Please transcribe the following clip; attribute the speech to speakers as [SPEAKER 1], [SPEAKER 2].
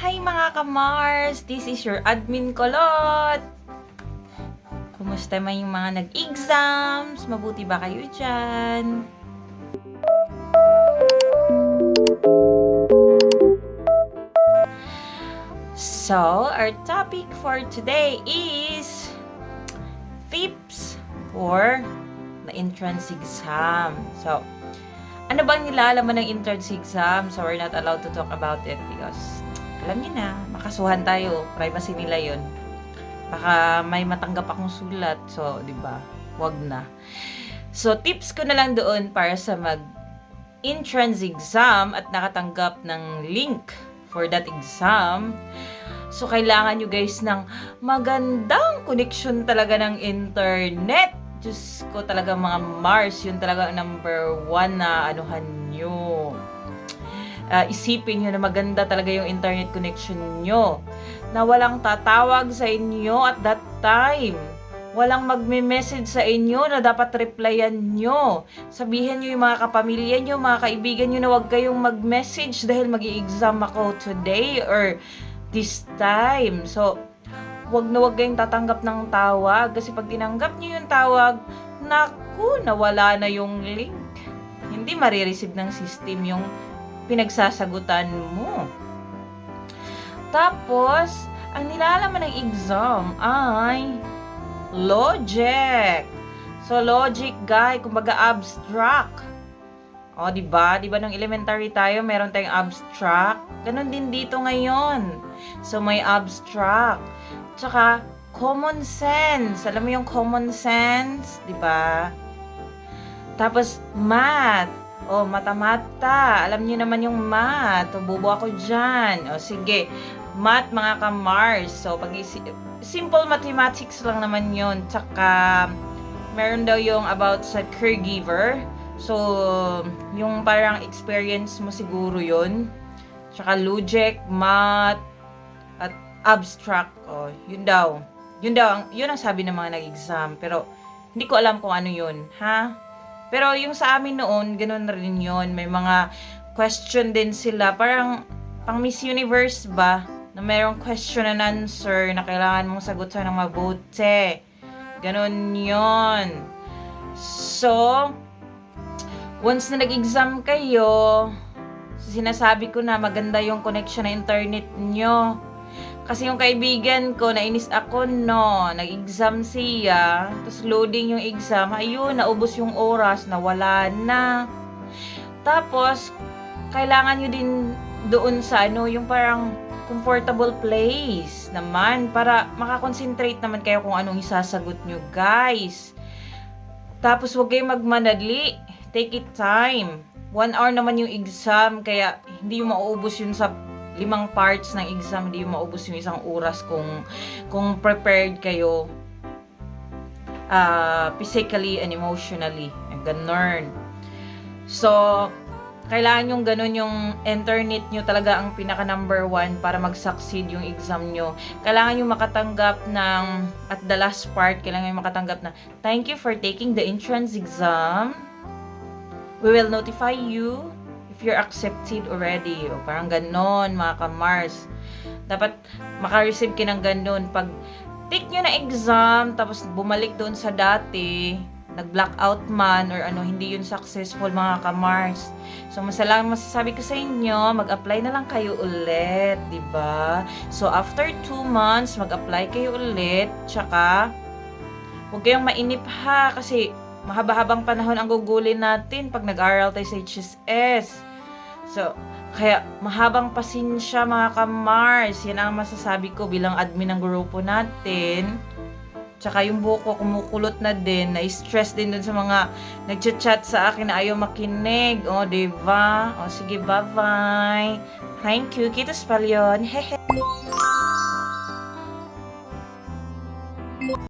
[SPEAKER 1] Hi mga ka-Mars! This is your admin Kulot! Kumusta man yung mga nag-exams? Mabuti ba kayo dyan? So, our topic for today is tips for the entrance exam. So, ano bang nilalaman ng entrance exam? So, we're not allowed to talk about it because alam niyo na, makasuhan tayo. Privacy nila yun. Baka may matanggap akong sulat. So, di ba? Wag na. So, tips ko na lang doon para sa mag-entrance exam at nakatanggap ng link for that exam. So, kailangan nyo guys ng magandang connection talaga ng internet. Diyos ko talaga mga Mars, yun talaga number 1 na anuhan nyo. Isipin nyo na maganda talaga yung internet connection nyo. Na walang tatawag sa inyo at that time. Walang magme-message sa inyo na dapat replyan nyo. Sabihin nyo yung mga kapamilya nyo, mga kaibigan nyo na huwag kayong mag-message dahil mag-i-exam ako today or this time. So, wag kayong tatanggap ng tawag kasi pag tinanggap nyo yung tawag, naku, nawala na yung link. Hindi marireceive ng system yung pinagsasagutan mo. Tapos, ang nilalaman ng exam ay logic. So, logic, guys, kumbaga abstract. O, diba? Diba nung elementary tayo, meron tayong abstract? Ganon din dito ngayon. So, may abstract. Tsaka, common sense. Alam mo yung common sense? Diba? Tapos, math. O, mata-mata. Alam niyo naman yung math. O, bubo ako dyan. O, sige. Math, mga ka-Mars. So, simple mathematics lang naman yun. Tsaka, meron daw yung about sa caregiver. So, yung parang experience mo siguro yun. Tsaka, logic, math, at abstract. O, yun daw. Yun ang sabi ng mga nag-exam. Pero, hindi ko alam kung ano yun. Ha? Pero yung sa amin noon, ganoon rin yun. May mga question din sila. Parang pang Miss Universe ba? Na mayroong question and answer na kailangan mong sagutan ng mabuti. Ganon yun. So, once na nag-exam kayo, sinasabi ko na maganda yung connection na internet nyo. Kasi yung kaibigan ko, nainis ako, no. Nag-exam siya, tapos loading yung exam, ayun, naubos yung oras, nawala na. Tapos, kailangan nyo din doon sa yung parang comfortable place naman, para makakonsentrate naman kayo kung anong isasagot nyo, guys. Tapos, huwag kayong magmanadli. Take it time. 1 hour naman yung exam, kaya hindi yung mauubos yun sa 5 parts ng exam, hindi yung maubos yung 1 oras kung prepared kayo physically and emotionally. Ganon. So, kailangan yung ganun yung internet nyo talaga ang pinaka number 1 para mag-succeed yung exam nyo. Kailangan yung makatanggap ng, at the last part, kailangan yung makatanggap na, thank you for taking the entrance exam. We will notify you if you're accepted already. O, parang ganon, mga ka-Mars. Dapat maka-receive ka ng ganon. Pag take nyo na exam, tapos bumalik doon sa dati, nag-blackout man, or hindi yun successful, mga ka-Mars. So, masasabi ko sa inyo, mag-apply na lang kayo ulit, diba? So, after 2 months, mag-apply kayo ulit. Tsaka, huwag kayong mainip ha, kasi mahaba-habang panahon ang gugulin natin pag nag-aral tayo sa HSS. So, kaya mahabang pasensya, mga ka-Mars. Yan ang masasabi ko bilang admin ng grupo natin. Tsaka yung buko kumukulot na din, na-stress din dun sa mga nagchat-chat sa akin na ayaw makinig. O, diba? O, sige, bye-bye. Thank you. Kitos palyon. Hehe.